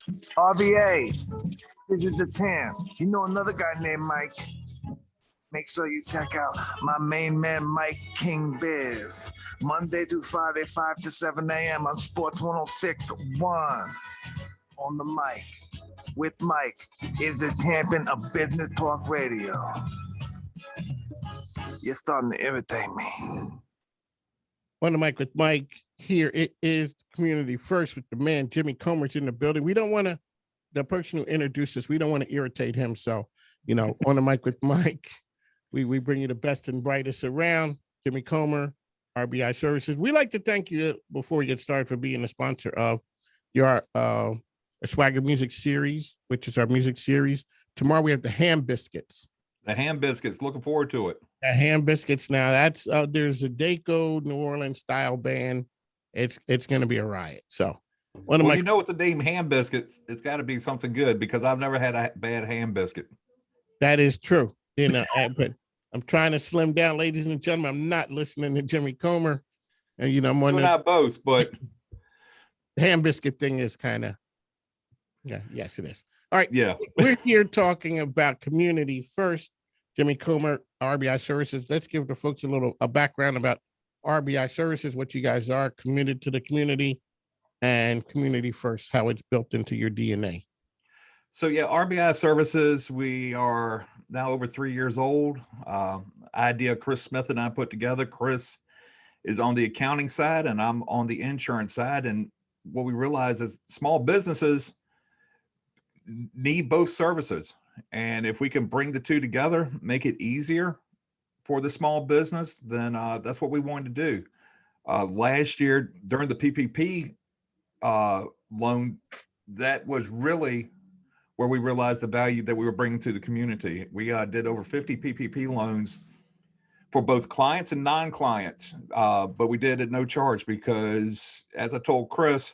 RBA, visit the town. You know another guy named Mike. Make sure you check out my main man, Mike King Biz. Monday through Friday, 5 to 7 a.m. on Sports 106.1. On the mic. With Mike is the champion of business talk radio. You're starting to irritate me. On the mic with Mike. Here it is, Community First with the man, Jimmy Comer's in the building. We don't want to, the person who introduced us, we don't want to irritate him. So, on the mic with Mike, we bring you the best and brightest around. Jimmy Comer, RBI Services. We like to thank you before we get started for being a sponsor of your Swagger Music Series, which is our music series. Tomorrow we have the Ham Biscuits. The Ham Biscuits. Looking forward to it. The Ham Biscuits. Now that's there's a Daco New Orleans style band. It's going to be a riot. So, with the name Ham Biscuits, it's got to be something good because I've never had a bad ham biscuit. That is true. But I'm trying to slim down, ladies and gentlemen. I'm not listening to Jimmy Comer, and I'm on not both, but the ham biscuit thing is kind of, yes, it is. All right, yeah, we're here talking about Community First. Jimmy Comer, RBI Services. Let's give the folks a background about RBI Services, what you guys are, committed to the community, and Community First, how it's built into your DNA. So RBI Services, we are now over 3 years old. Idea Chris Smith and I put together. Chris is on the accounting side and I'm on the insurance side. And what we realize is small businesses need both services. And if we can bring the two together, make it easier for the small business, then that's what we wanted to do. Last year during the PPP loan, that was really where we realized the value that we were bringing to the community. We did over 50 PPP loans for both clients and non-clients, but we did at no charge because, as I told Chris,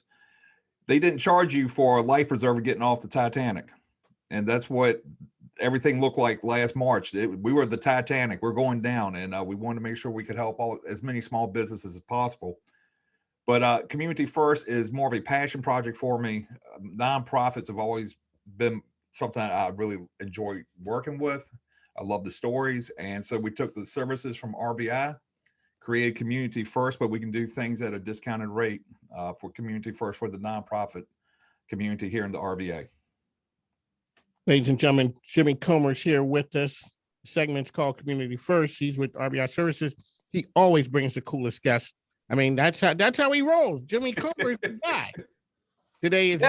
they didn't charge you for a life preserver getting off the Titanic. And that's what everything looked like last March. We were the Titanic. We're going down, and we wanted to make sure we could help as many small businesses as possible. But Community First is more of a passion project for me. Nonprofits have always been something I really enjoy working with. I love the stories. And so we took the services from RBI, created Community First, but we can do things at a discounted rate for Community First for the nonprofit community here in the RBA. Ladies and gentlemen, Jimmy Comer's here with us. The segment's called Community First. He's with RBI Services. He always brings the coolest guests. I mean, that's how he rolls. Jimmy Comer is the guy. Today is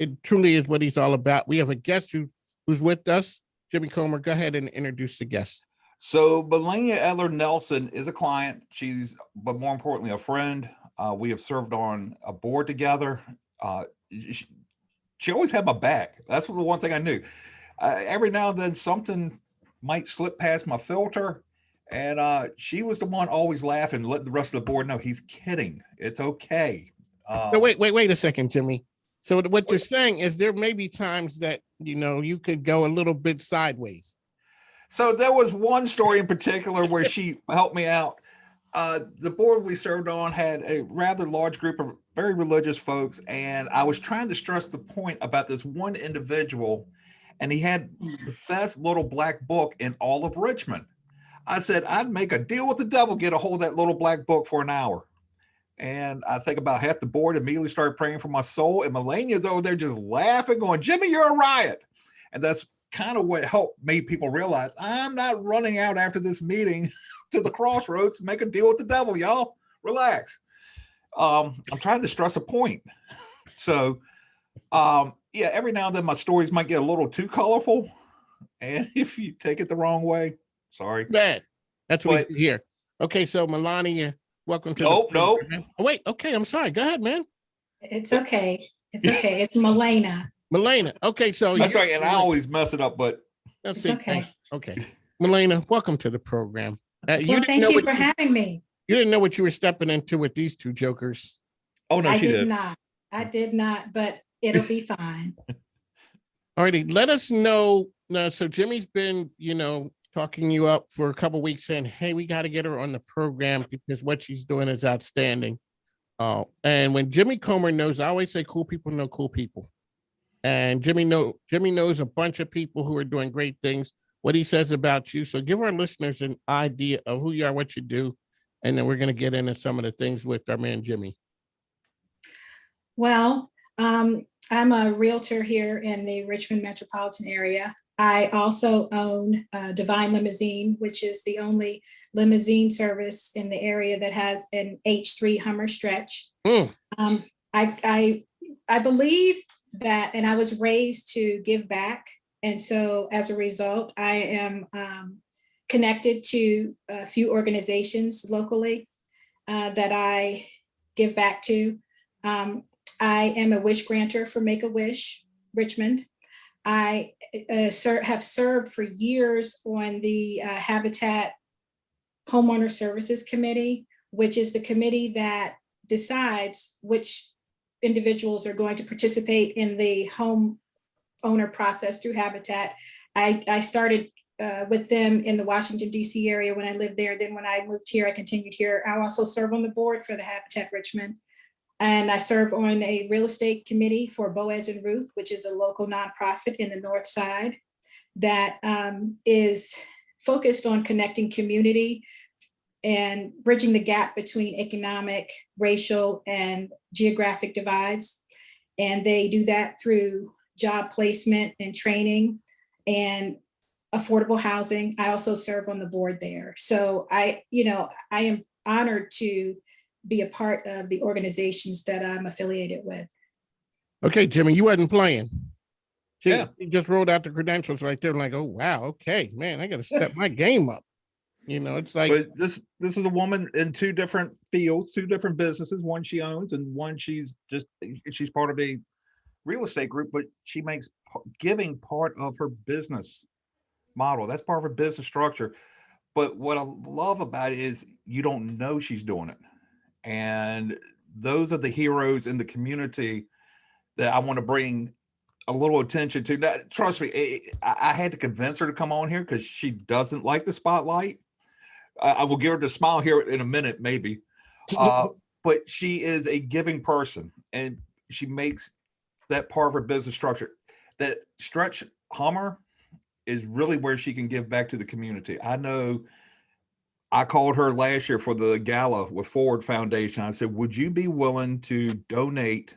it truly is what he's all about. We have a guest who's with us. Jimmy Comer, go ahead and introduce the guest. So Malaina Eller Nelson is a client. But more importantly, a friend. We have served on a board together. She always had my back. That's the one thing I knew. Every now and then something might slip past my filter. And she was the one always laughing, letting the rest of the board know he's kidding. It's okay. So wait a second, Jimmy. So what you're saying is there may be times that, you could go a little bit sideways. So there was one story in particular where she helped me out. The board we served on had a rather large group of very religious folks. And I was trying to stress the point about this one individual, and he had the best little black book in all of Richmond. I said, I'd make a deal with the devil, get a hold of that little black book for an hour. And I think about half the board immediately started praying for my soul. And Malaina's over there just laughing, going, Jimmy, you're a riot. And that's kind of what made people realize I'm not running out after this meeting to the crossroads to make a deal with the devil, y'all. Relax. I'm trying to stress a point. So, every now and then my stories might get a little too colorful. And if you take it the wrong way, sorry. Bad. That's what we hear. Okay, so Malaina, welcome to Nope. Oh, wait, okay, I'm sorry. Go ahead, man. It's okay. It's Malaina. Malaina. Okay, so that's right, and I always mess it up, but it's okay. Okay. Malaina, welcome to the program. Thank you for having me. You didn't know what you were stepping into with these two jokers. Oh no, she did. I did not, but it'll be fine. All righty, let us know. Now, so Jimmy's been, talking you up for a couple of weeks saying, hey, we got to get her on the program because what she's doing is outstanding. And when Jimmy Comer knows, I always say cool people know cool people. And Jimmy knows a bunch of people who are doing great things, what he says about you. So give our listeners an idea of who you are, what you do, and then we're going to get into some of the things with our man, Jimmy. Well, I'm a realtor here in the Richmond metropolitan area. I also own Divine Limousine, which is the only limousine service in the area that has an H3 Hummer stretch. I believe that, and I was raised to give back. And so as a result, I am connected to a few organizations locally that I give back to. I am a wish granter for Make-A-Wish Richmond. I have served for years on the Habitat Homeowner Services Committee, which is the committee that decides which individuals are going to participate in the homeowner process through Habitat. I started with them in the Washington, D.C. area when I lived there. Then when I moved here, I continued here. I also serve on the board for the Habitat Richmond. And I serve on a real estate committee for Boaz and Ruth, which is a local nonprofit in the North Side that is focused on connecting community and bridging the gap between economic, racial, and geographic divides. And they do that through job placement and training and affordable housing. I also serve on the board there. So I am honored to be a part of the organizations that I'm affiliated with. Okay, Jimmy, you wasn't playing. Yeah. You just rolled out the credentials right there. Like, oh, wow. Okay, man, I got to step my game up. It's like. But this is a woman in two different fields, two different businesses. One she owns and one she's part of a real estate group, but she makes giving part of her business model. That's part of her business structure. But what I love about it is you don't know she's doing it. And those are the heroes in the community that I want to bring a little attention to. Now, trust me, I had to convince her to come on here because she doesn't like the spotlight. I will give her the smile here in a minute, maybe. But she is a giving person, and she makes that part of her business structure. That stretch Hummer is really where she can give back to the community. I know I called her last year for the gala with Forward Foundation. I said, would you be willing to donate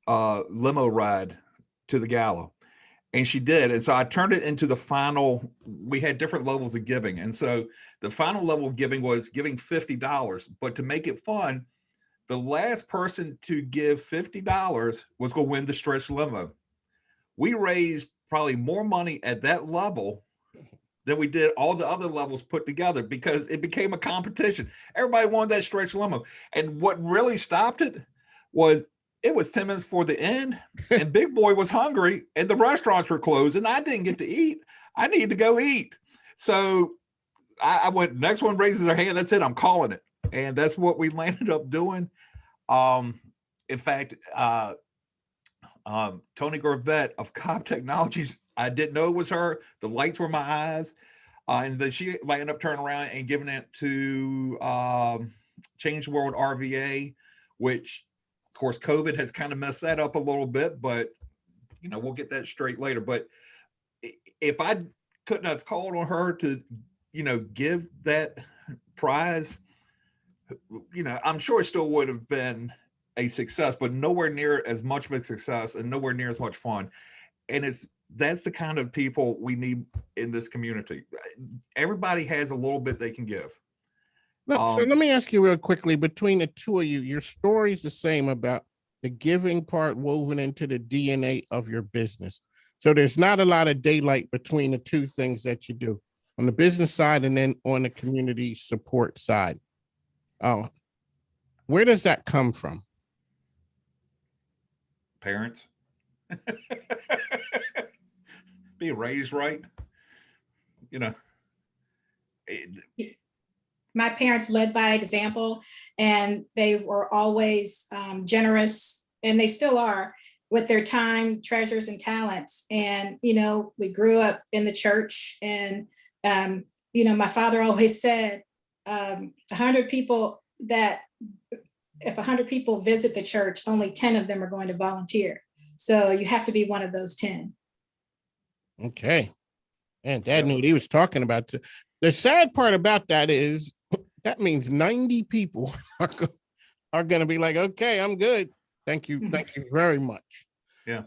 a limo ride to the gala? And she did. And so I turned it into the final. We had different levels of giving. And so the final level of giving was giving $50. But to make it fun, the last person to give $50 was going to win the stretch limo. We raised probably more money at that level than we did all the other levels put together because it became a competition. Everybody wanted that stretch limo. And what really stopped it was 10 minutes before the end and Big Boy was hungry and the restaurants were closed and I didn't get to eat. I needed to go eat. So I went, next one raises their hand. That's it. I'm calling it. And that's what we landed up doing. In fact, Tony Gorvette of Cobb Technologies, I didn't know it was her. The lights were my eyes. And then she ended up turning around and giving it to Change the World RVA, which of course COVID has kind of messed that up a little bit, but we'll get that straight later. But if I couldn't have called on her to, give that prize, I'm sure it still would have been a success, but nowhere near as much of a success and nowhere near as much fun. And that's the kind of people we need in this community. Everybody has a little bit they can give. So let me ask you real quickly, between the two of you, your story's the same about the giving part woven into the DNA of your business. So there's not a lot of daylight between the two things that you do on the business side and then on the community support side. Where does that come from? Parents. Being raised right. My parents led by example, and they were always generous, and they still are, with their time, treasures, and talents. And, we grew up in the church, and, my father always said, 100 people that if 100 people visit the church, only 10 of them are going to volunteer. So you have to be one of those 10. Okay. And Dad knew what he was talking about. The sad part about that is that means 90 people are going to be like, okay, I'm good. Thank you. Thank you very much. Yeah.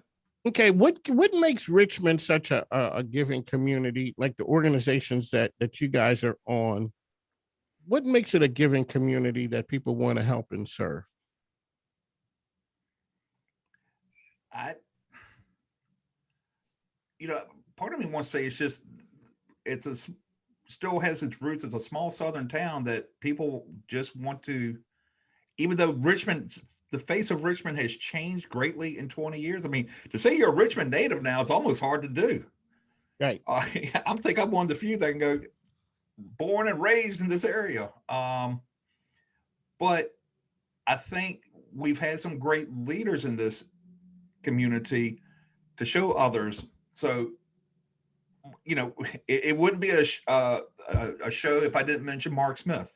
Okay. What makes Richmond such a giving community, like the organizations that you guys are on? What makes it a giving community that people want to help and serve? Part of me wants to say still has its roots as a small southern town that people just want to, even though the face of Richmond has changed greatly in 20 years. I mean, to say you're a Richmond native now is almost hard to do. Right. I think I'm one of the few that can go born and raised in this area. But I think we've had some great leaders in this community to show others. So, it wouldn't be a show if I didn't mention Mark Smith.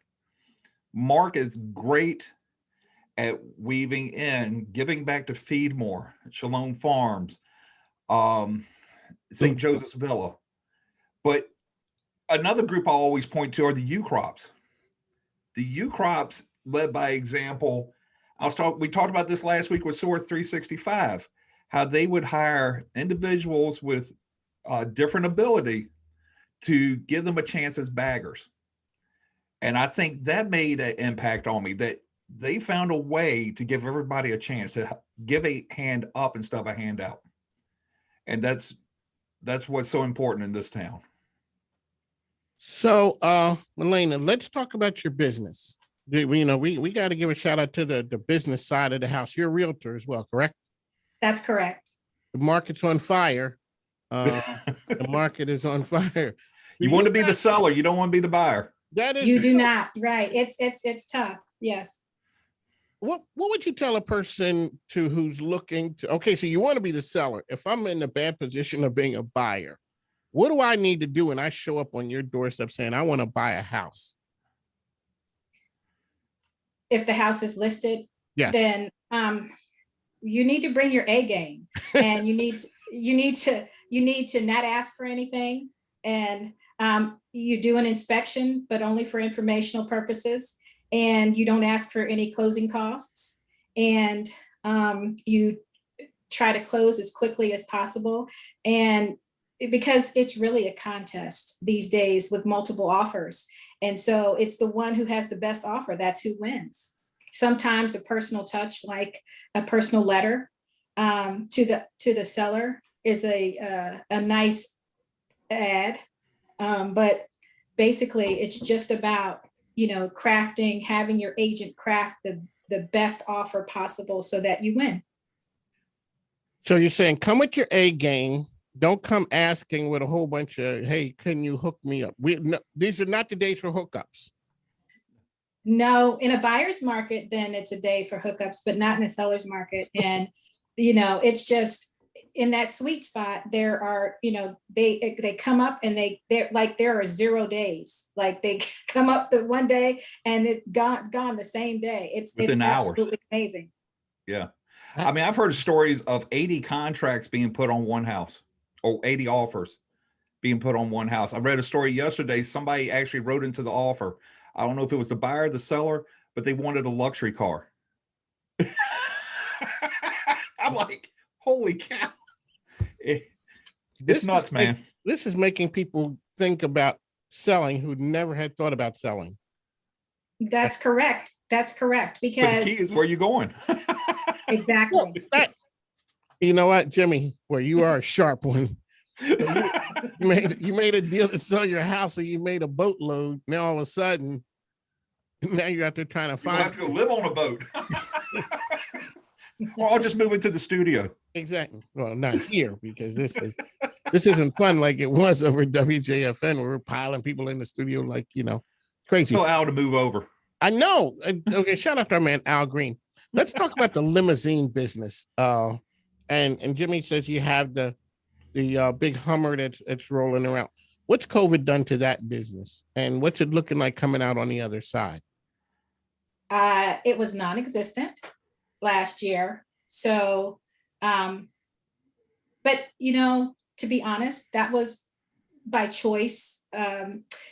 Mark is great at weaving in, giving back to Feed More, Shalom Farms, St. Joseph's Villa. But another group I always point to are the U Crops. The U Crops led by example. We talked about this last week with SOAR 365, how they would hire individuals with different ability to give them a chance as baggers. And I think that made an impact on me, that they found a way to give everybody a chance to give a hand up instead of a handout. And that's what's so important in this town. So, Malaina, let's talk about your business. We got to give a shout out to the business side of the house. You're a realtor as well, correct? That's correct. The market's on fire. The market is on fire. You want to be the seller. You don't want to be the buyer. That is, you do not. Right. It's tough. Yes. What would you tell a person who's looking to, okay, so you want to be the seller. If I'm in the bad position of being a buyer, what do I need to do when I show up on your doorstep saying, I want to buy a house? If the house is listed, yes, then you need to bring your A game, and you need to not ask for anything, and you do an inspection, but only for informational purposes, and you don't ask for any closing costs, and you try to close as quickly as possible, and because it's really a contest these days with multiple offers. And so it's the one who has the best offer, that's who wins. Sometimes a personal touch, like a personal letter to the seller, is a nice ad. But basically it's just about, crafting, having your agent craft the best offer possible so that you win. So you're saying come with your A game. Don't come asking with a whole bunch of, hey, can you hook me up? These are not the days for hookups. No, in a buyer's market, then it's a day for hookups, but not in a seller's market. And, it's just in that sweet spot, there are, they come up and there are 0 days. Like they come up the one day and it's gone the same day. It's absolutely amazing. Yeah. I mean, I've heard stories of 80 contracts being put on one house, or 80 offers being put on one house. I read a story yesterday. Somebody actually wrote into the offer. I don't know if it was the buyer or the seller, but they wanted a luxury car. I'm like, holy cow. It's nuts, man. This is making people think about selling who never had thought about selling. That's correct. Because but the key is where you're going. Exactly. Well, you know what, Jimmy? Well, you are a sharp one. You made a deal to sell your house, and you made a boatload. Now all of a sudden, now you're out there trying to find. You have to go live on a boat, or I'll just move into the studio. Exactly. Well, not here, because this isn't fun like it was over at WJFN. Where we're piling people in the studio like crazy. Tell Al to move over. I know. Okay, shout out to our man Al Green. Let's talk about the limousine business. And Jimmy says you have the big Hummer that's rolling around. What's COVID done to that business? And what's it looking like coming out on the other side? It was non-existent last year. So, but to be honest, that was by choice,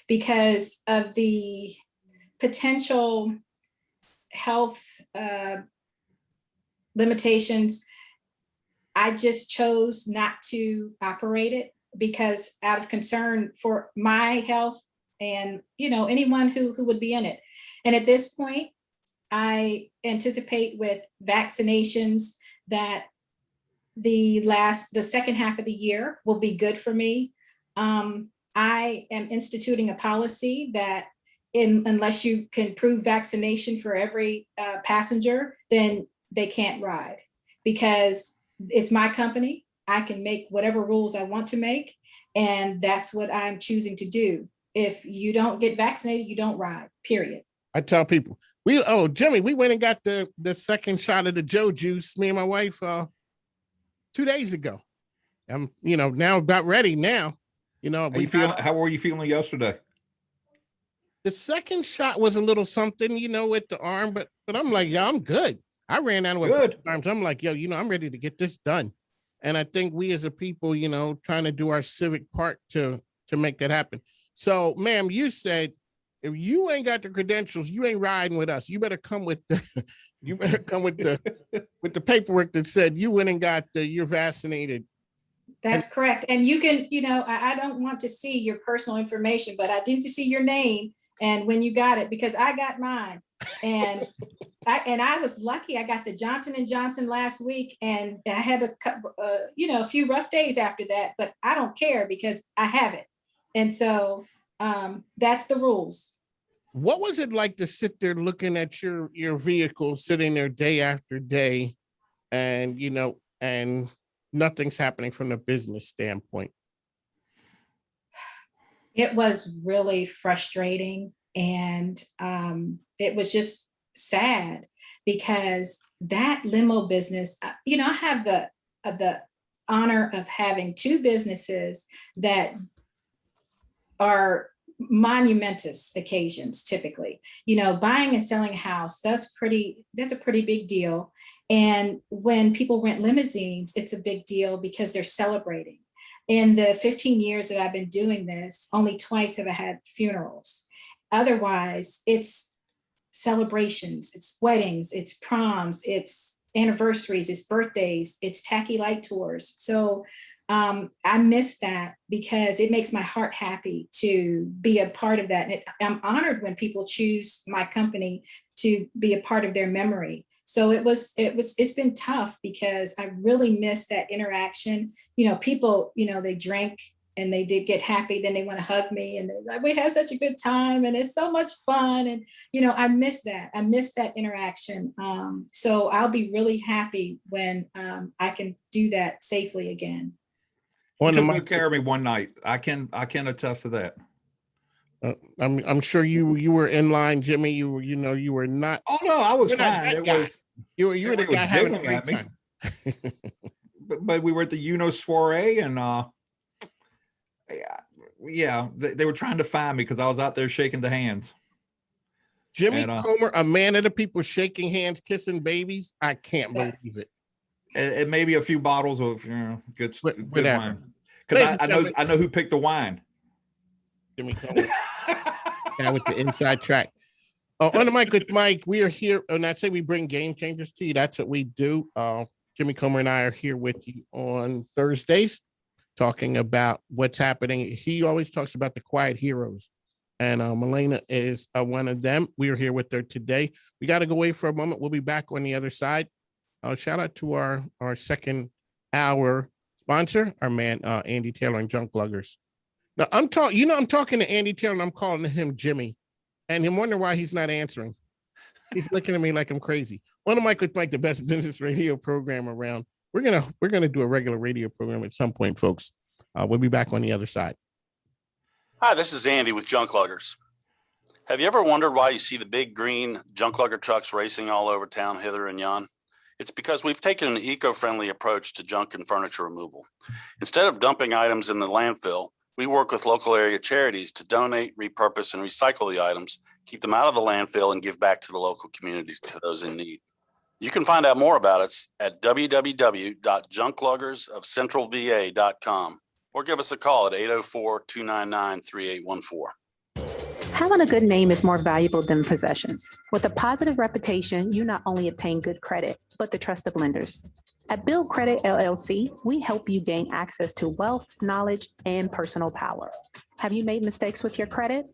because of the potential health limitations. I just chose not to operate it because out of concern for my health and anyone who would be in it. And at this point, I anticipate with vaccinations that the second half of the year will be good for me. I am instituting a policy that unless you can prove vaccination for every passenger, then they can't ride, because it's my company. I can make whatever rules I want to make, and that's what I'm choosing to do. If you don't get vaccinated, you don't ride, period. I tell people, Jimmy, we went and got the second shot of the Joe juice, me and my wife, 2 days ago. I'm, now about ready now. How were you feeling yesterday? The second shot was a little something, with the arm, but I'm like, yeah, I'm good. I ran out with arms. I'm like, yo, I'm ready to get this done. And I think we as a people, trying to do our civic part to make that happen. So, ma'am, you said, if you ain't got the credentials, you ain't riding with us. You better come with the with the paperwork that said you went and got you're vaccinated. That's correct. And you can, I don't want to see your personal information, but I need to see your name and when you got it, because I got mine. And I was lucky. I got the Johnson & Johnson last week, and I had a few rough days after that, but I don't care because I have it. And so that's the rules. What was it like to sit there looking at your vehicle sitting there day after day, and and nothing's happening from the business standpoint? It was really frustrating, and it was just sad because that limo business, I have the honor of having two businesses that are monumentous occasions. Typically, buying and selling a house, that's a pretty big deal. And when people rent limousines, it's a big deal because they're celebrating. In the 15 years that I've been doing this, only twice have I had funerals. Otherwise, it's celebrations, it's weddings, it's proms, it's anniversaries, it's birthdays, it's tacky light tours. So I miss that because it makes my heart happy to be a part of that. And I'm honored when people choose my company to be a part of their memory. So it's been tough because I really miss that interaction. People, they drank and they did get happy, then they want to hug me and like, we had such a good time and it's so much fun. And, I miss that. I miss that interaction. So I'll be really happy when I can do that safely again. You took good care of me one night. I can attest to that. I'm sure you were in line, Jimmy. You were not. Oh no, I was fine. You were the guy having a great time. but we were at the soiree, and they were trying to find me because I was out there shaking the hands. Jimmy Comer, a man of the people, shaking hands, kissing babies. I can't believe it. And maybe a few bottles of good wine, because I know who picked the wine. Jimmy Comer. Guy with the inside track. On the mic with Mike, we are here, and I say we bring game changers to you. That's what we do. Jimmy Comer and I are here with you on Thursdays, talking about what's happening. He always talks about the quiet heroes, and Malaina is one of them. We are here with her today. We got to go away for a moment. We'll be back on the other side. Shout out to our second hour sponsor, our man Andy Taylor and Junk Luggers. Now I'm talking to Andy Taylor and I'm calling him Jimmy, and I'm wondering why he's not answering. He's looking at me like I'm crazy. On the mic with Mike, the best business radio program around. We're gonna do a regular radio program at some point, folks. We'll be back on the other side. Hi, this is Andy with Junk Luggers. Have you ever wondered why you see the big green junk lugger trucks racing all over town, hither and yon? It's because we've taken an eco-friendly approach to junk and furniture removal. Instead of dumping items in the landfill, we work with local area charities to donate, repurpose, and recycle the items keep them out of the landfill, and give back to the local communities, to those in need. You can find out more about us at www.junkluggersofcentralva.com or give us a call at 804-299-3814. Having a good name is more valuable than possessions. With a positive reputation, you not only obtain good credit, but the trust of lenders. At Build Credit LLC, we help you gain access to wealth, knowledge, and personal power. Have you made mistakes with your credit?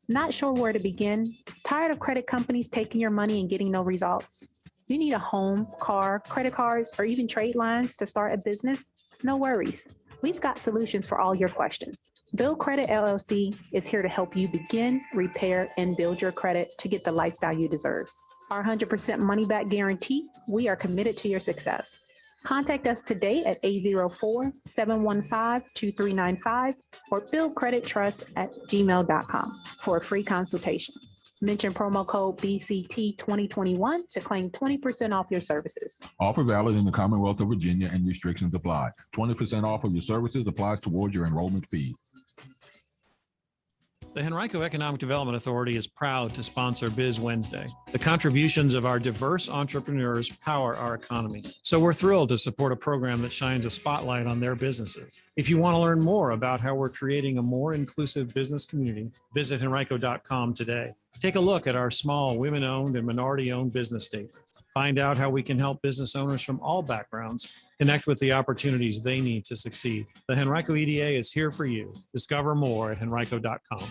Not sure where to begin? Tired of credit companies taking your money and getting no results? You need a home, car, credit cards, or even trade lines to start a business? No worries. We've got solutions for all your questions. Build Credit LLC is here to help you begin, repair, and build your credit to get the lifestyle you deserve. Our 100% money back guarantee, we are committed to your success. Contact us today at 804-715-2395 or buildcredittrust@gmail.com for a free consultation. Mention promo code BCT2021 to claim 20% off your services. Offer valid in the Commonwealth of Virginia and restrictions apply. 20% off of your services applies towards your enrollment fee. The Henrico Economic Development Authority is proud to sponsor Biz Wednesday. The contributions of our diverse entrepreneurs power our economy. So we're thrilled to support a program that shines a spotlight on their businesses. If you want to learn more about how we're creating a more inclusive business community, visit henrico.com today. Take a look at our small women-owned and minority-owned business statement. Find out how we can help business owners from all backgrounds connect with the opportunities they need to succeed. The Henrico EDA is here for you. Discover more at henrico.com.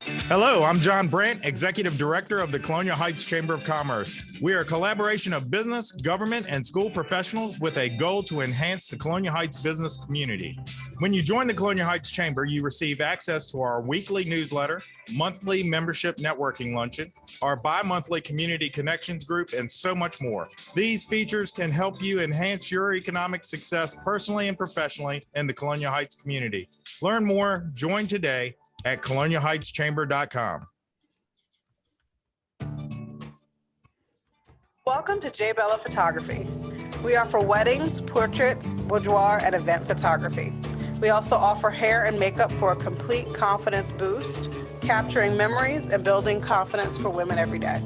Hello, I'm John Brandt, Executive Director of the Colonial Heights Chamber of Commerce. We are a collaboration of business, government, and school professionals with a goal to enhance the Colonial Heights business community. When you join the Colonial Heights Chamber, you receive access to our weekly newsletter, monthly membership networking luncheon, our bi-monthly community connections group, and so much more. These features can help you enhance your economic success personally and professionally in the Colonial Heights community. Learn more, join today at colonialheightschamber.com. Welcome to J. Bella Photography. We offer weddings, portraits, boudoir, and event photography. We also offer hair and makeup for a complete confidence boost, capturing memories and building confidence for women every day.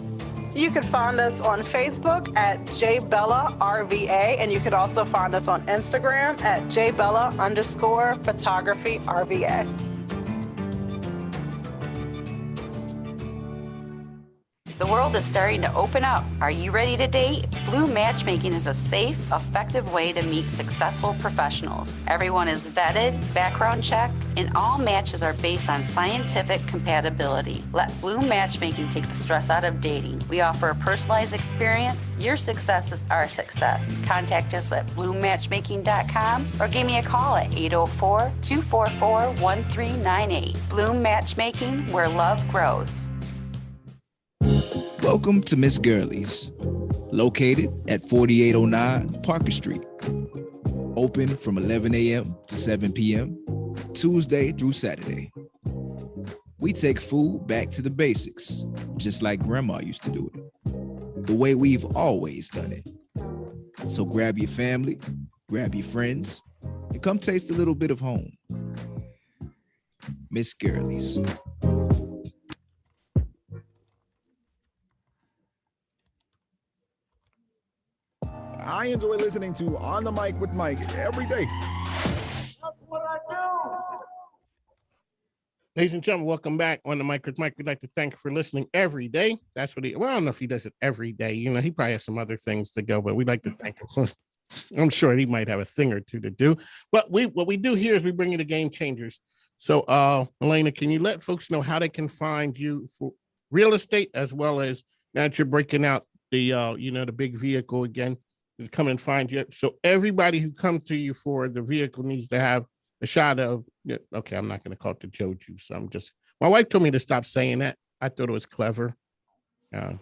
You can find us on Facebook at JBellaRVA, and you can also find us on Instagram at JBella_photography_RVA. The world is starting to open up. Are you ready to date? Blue Matchmaking is a safe, effective way to meet successful professionals. Everyone is vetted, background checked, and all matches are based on scientific compatibility. Let Blue Matchmaking take the stress out of dating. We offer a personalized experience. Your success is our success. Contact us at bloommatchmaking.com or give me a call at 804-244-1398. Bloom Matchmaking, where love grows. Welcome to Miss Girlies, located at 4809 Parker Street. Open from 11 a.m. to 7 p.m., Tuesday through Saturday. We take food back to the basics, just like Grandma used to do it, the way we've always done it. So grab your family, grab your friends, and come taste a little bit of home. Miss Girlies. I enjoy listening to On the Mic with Mike every day. That's what I do. Ladies and gentlemen, welcome back on the Mic with Mike. We'd like to thank you for listening every day. That's what well, I don't know if he does it every day. You know, he probably has some other things to go, but we'd like to thank him. I'm sure he might have a thing or two to do. But what we do here is we bring you the game changers. So, Malaina, can you let folks know how they can find you for real estate, as well as now that you're breaking out the, the big vehicle again, to come and find you. So everybody who comes to you for the vehicle needs to have a shot of, okay, I'm not going to call it the Joe Juice. My wife told me to stop saying that. I thought it was clever. I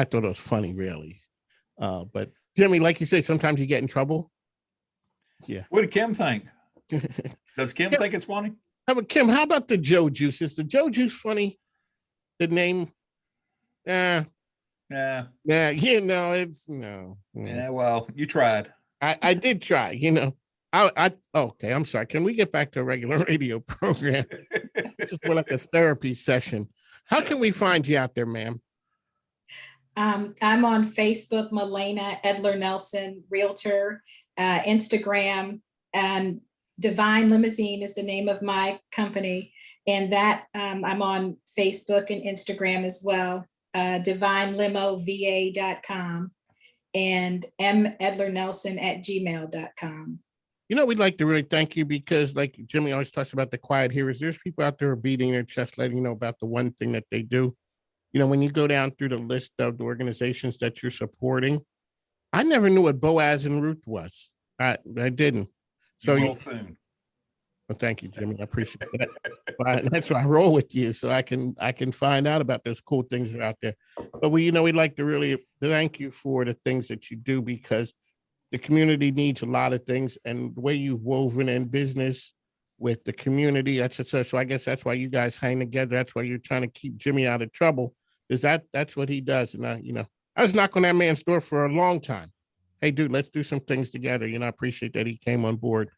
thought it was funny, really. But Jimmy, like you say, sometimes you get in trouble. Yeah. What did Kim think? Does Kim think it's funny? Kim, how about the Joe Juice? Is the Joe Juice funny? The name? Yeah. It's no. Yeah, well, you tried. I did try, okay, I'm sorry. Can we get back to a regular radio program? This is more like a therapy session. How can we find you out there, ma'am? I'm on Facebook, Malaina Edler Nelson, Realtor, Instagram, and Divine Limousine is the name of my company. And that I'm on Facebook and Instagram as well, divinelimova.com and medlernelson@gmail.com. You know, we'd like to really thank you because, like Jimmy always talks about the quiet hearers, there's people out there beating their chest, letting you know about the one thing that they do. You know, when you go down through the list of the organizations that you're supporting, I never knew what Boaz and Ruth was. I didn't. So you will soon. Well, thank you, Jimmy. I appreciate that. But that's why I roll with you, so I can find out about those cool things that are out there. But we'd like to really thank you for the things that you do, because the community needs a lot of things, and the way you've woven in business with the community, that's so I guess that's why you guys hang together. That's why you're trying to keep Jimmy out of trouble, is that's what he does. And I was knocking on that man's door for a long time. Hey, dude, let's do some things together. I appreciate that he came on board.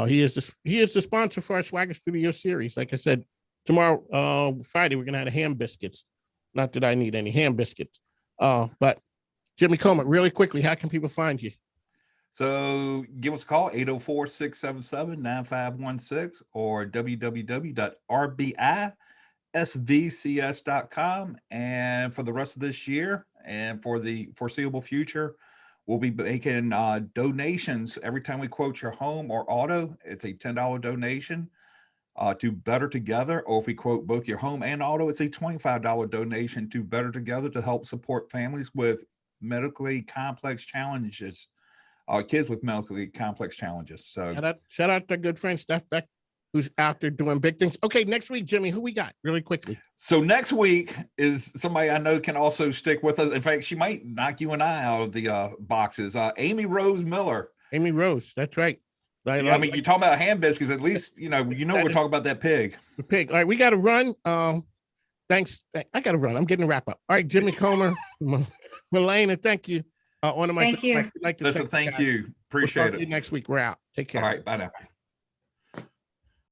He is the sponsor for our Swagger Studio series. Like I said, tomorrow, Friday, we're gonna have the ham biscuits. Not that I need any ham biscuits. But Jimmy Comer, really quickly, how can people find you? So give us a call, 804-677-9516 or www.rbisvcs.com. And for the rest of this year and for the foreseeable future, we'll be making donations every time we quote your home or auto. It's a $10 donation to Better Together. Or if we quote both your home and auto, it's a $25 donation to Better Together to help support families with medically complex challenges, kids with medically complex challenges. So shout out to good friend Steph Beck, who's out there doing big things. Okay, next week, Jimmy, who we got really quickly? So next week is somebody I know can also stick with us. In fact, she might knock you and I out of the boxes. Amy Rose Miller. Amy Rose, that's right. I mean, you talk about ham biscuits. At least we're talking about that pig. The pig. All right, we got to run. Thanks. I got to run. I'm getting a wrap up. All right, Jimmy Comer, Malaina, thank you. Thank you. Listen, thank you. Appreciate it. Next week, we're out. Take care. All right, bye now.